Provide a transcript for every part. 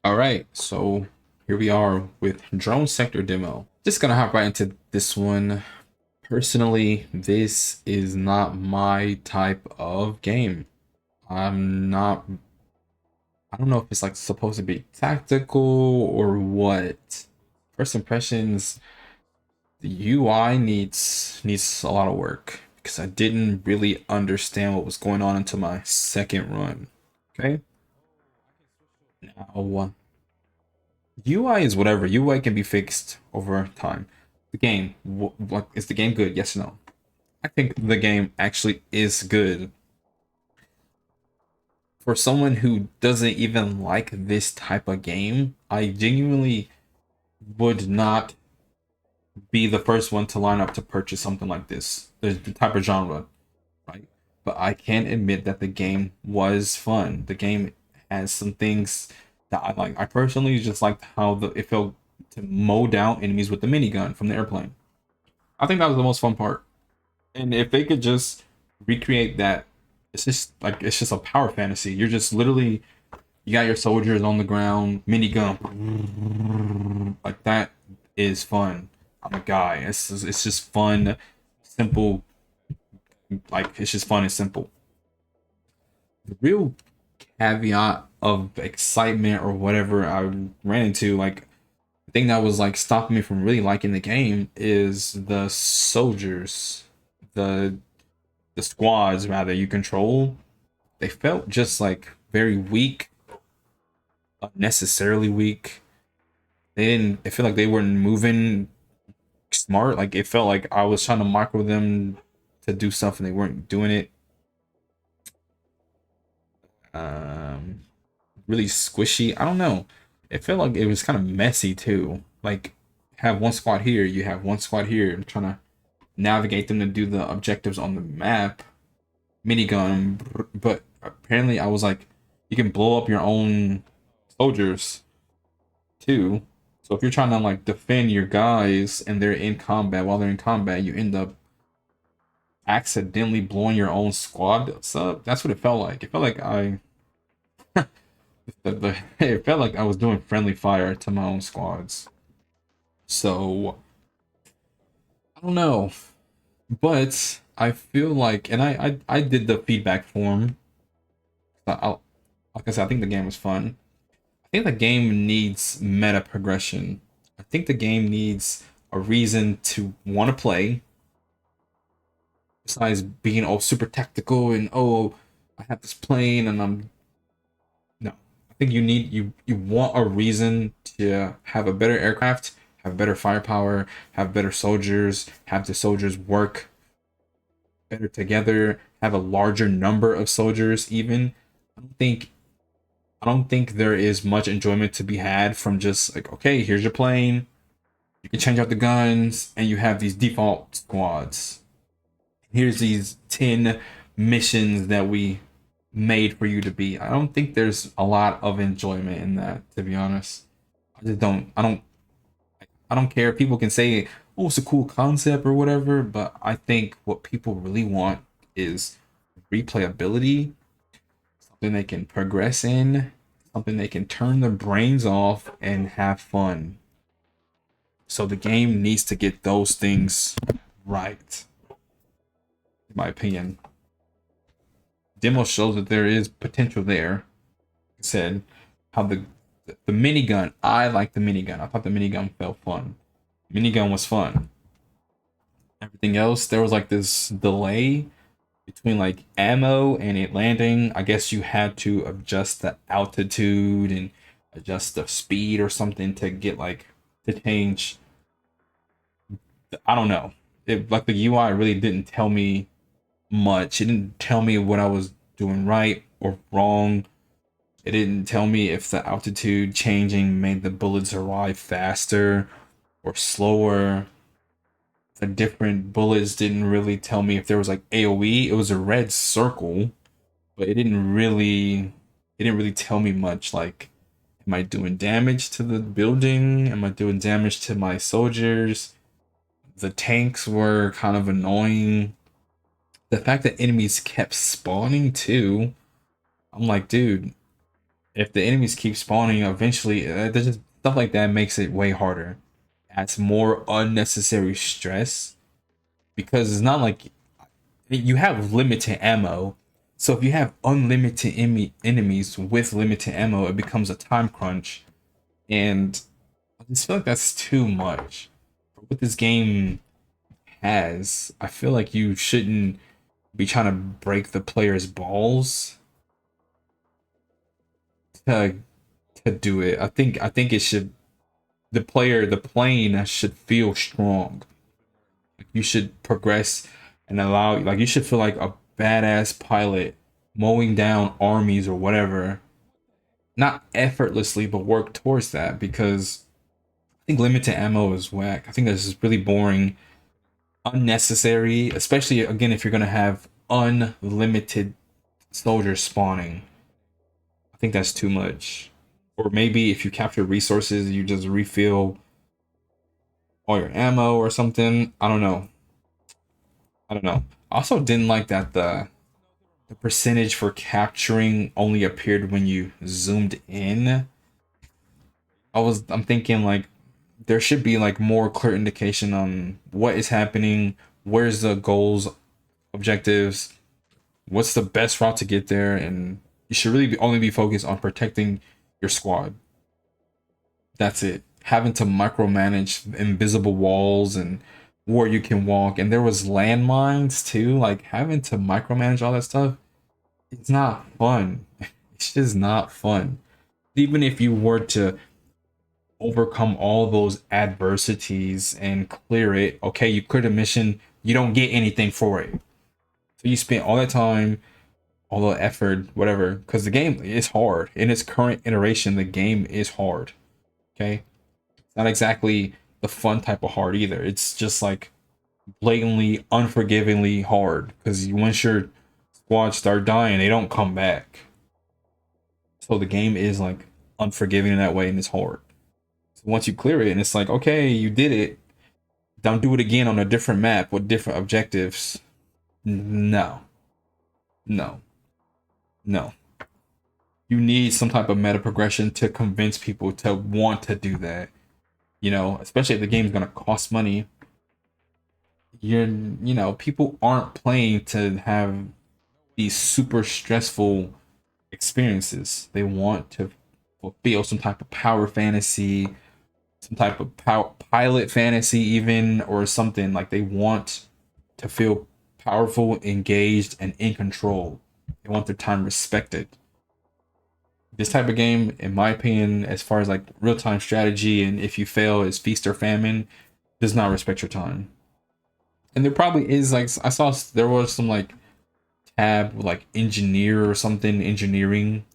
All right, so here we are with drone sector demo. Just gonna hop right into this one. Personally, this is not my type of game. I'm not, I don't know if it's like supposed to be tactical or what. First impressions, the UI needs a lot of work because I didn't really understand what was going on until my second run. Okay, now UI is whatever. UI can be fixed over time. The game, what is the game good? Yes or no? I think the game actually is good. For someone who doesn't even like this type of game, I genuinely would not be the first one to line up to purchase something like this. The type of genre, right? But I can admit that the game was fun. The game has some things that I like. I personally just liked how it felt to mow down enemies with the minigun from the airplane. I think that was the most fun part. And if they could just recreate that, it's just a power fantasy. You're just literally you got your soldiers on the ground, minigun, like that is fun. I'm a guy. It's just fun, simple. Like it's just fun and simple. The real caveat of excitement or whatever I ran into, like the thing that was like stopping me from really liking the game is the soldiers, the the squads rather you control. They felt just like very weak, unnecessarily weak. They didn't. I feel like they weren't moving smart. Like it felt like I was trying to micro them to do stuff and they weren't doing it. Um, really squishy. I don't know. It felt like it was kind of messy too. Like have one squad here, you have one squad here, and trying to navigate them to do the objectives on the map. Minigun, but apparently I was like, you can blow up your own soldiers too. So if you're trying to like defend your guys and they're in combat, while they're in combat, you end up accidentally blowing your own squad up. That's what it felt like. It felt like it felt like I was doing friendly fire to my own squads. So I don't know, but I feel like, and I did the feedback form. Like I said, I think the game was fun. I think the game needs meta progression. I think the game needs a reason to want to play besides being all super tactical and oh, I have this plane and I'm no. I think you want a reason to have a better aircraft, have better firepower, have better soldiers, have the soldiers work better together, have a larger number of soldiers even. I don't think I don't think there is much enjoyment to be had from just like, okay, here's your plane, you can change out the guns, and you have these default squads. Here's these 10 missions that we made for you to be. I don't think there's a lot of enjoyment in that, to be honest. I don't care. People can say, oh, it's a cool concept or whatever, but I think what people really want is replayability, something they can progress in, something they can turn their brains off and have fun. So the game needs to get those things right, in my opinion. Demo shows that there is potential there. Like I said how the minigun. I like the minigun. I thought the minigun felt fun. Minigun was fun. Everything else, there was like this delay between like ammo and it landing. I guess you had to adjust the altitude and adjust the speed or something to get like to change. I don't know. It like the UI really didn't tell me much. It didn't tell me what I was doing right or wrong. It didn't tell me if the altitude changing made the bullets arrive faster or slower. The different bullets didn't really tell me if there was like AoE. It was a red circle, but it didn't really tell me much like am I doing damage to the building? Am I doing damage to my soldiers? The tanks were kind of annoying. The fact that enemies kept spawning too. I'm like, dude, if the enemies keep spawning, eventually, there's just stuff like that makes it way harder. Adds more unnecessary stress because it's not like you have limited ammo. So if you have unlimited enemies with limited ammo, it becomes a time crunch, and I just feel like that's too much. For what this game has, I feel like you shouldn't be trying to break the player's balls to do it. I think it should the plane should feel strong. You should progress and allow like you should feel like a badass pilot mowing down armies or whatever. Not effortlessly, but work towards that because I think limited ammo is whack. I think that's just really boring, unnecessary, especially again if you're gonna have unlimited soldiers spawning. I think that's too much. Or maybe if you capture resources, you just refill all your ammo or something. I don't know. I don't know. I also didn't like that the percentage for capturing only appeared when you zoomed in. I'm thinking like there should be like more clear indication on what is happening, where's the goals, objectives, what's the best route to get there, and you should really only be focused on protecting your squad. That's it. Having to micromanage invisible walls and where you can walk, and there was landmines too. Like having to micromanage all that stuff, it's not fun. It's just not fun. Even if you were to overcome all those adversities and clear it, okay, you cleared a mission, you don't get anything for it. So you spent all that time, all the effort, whatever, because the game is hard. In its current iteration, the game is hard. Okay? It's not exactly the fun type of hard either. It's just like blatantly, unforgivingly hard. Because once your squad start dying, they don't come back. So the game is like unforgiving in that way and it's hard. So once you clear it and it's like, okay, you did it, don't do it again on a different map with different objectives. No. No. No. You need some type of meta progression to convince people to want to do that. You know, especially if the game's gonna cost money. People aren't playing to have these super stressful experiences. They want to fulfill some type of power fantasy, some type of pilot fantasy, even, or something. Like they want to feel powerful, engaged, and in control. They want their time respected. This type of game, in my opinion, as far as like real time strategy and if you fail, is feast or famine, does not respect your time. And there probably is like I saw there was some like tab like engineer or something engineering.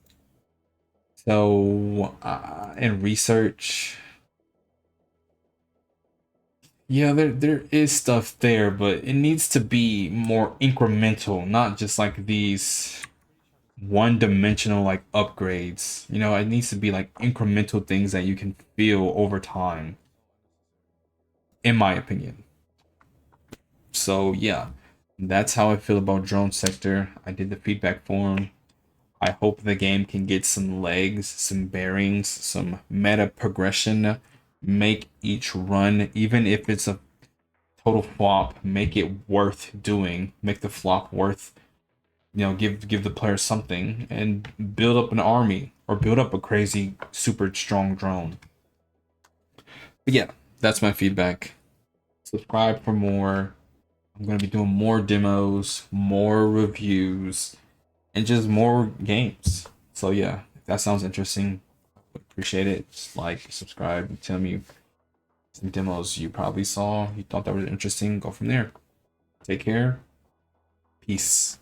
So and research, yeah, there is stuff there, but it needs to be more incremental, not just like these one dimensional like upgrades. You know, it needs to be like incremental things that you can feel over time, in my opinion. So yeah, that's how I feel about Drone Sector. I did the feedback form. I hope the game can get some legs, some bearings, some meta progression. Make each run, even if it's a total flop, make it worth doing. Make the flop worth, give the player something and build up an army or build up a crazy super strong drone. But yeah, that's my feedback. Subscribe for more. I'm going to be doing more demos, more reviews, and just more games. So yeah, if that sounds interesting, I would appreciate it. Just like, subscribe, tell me some demos you probably saw, you thought that was interesting. Go from there. Take care. Peace.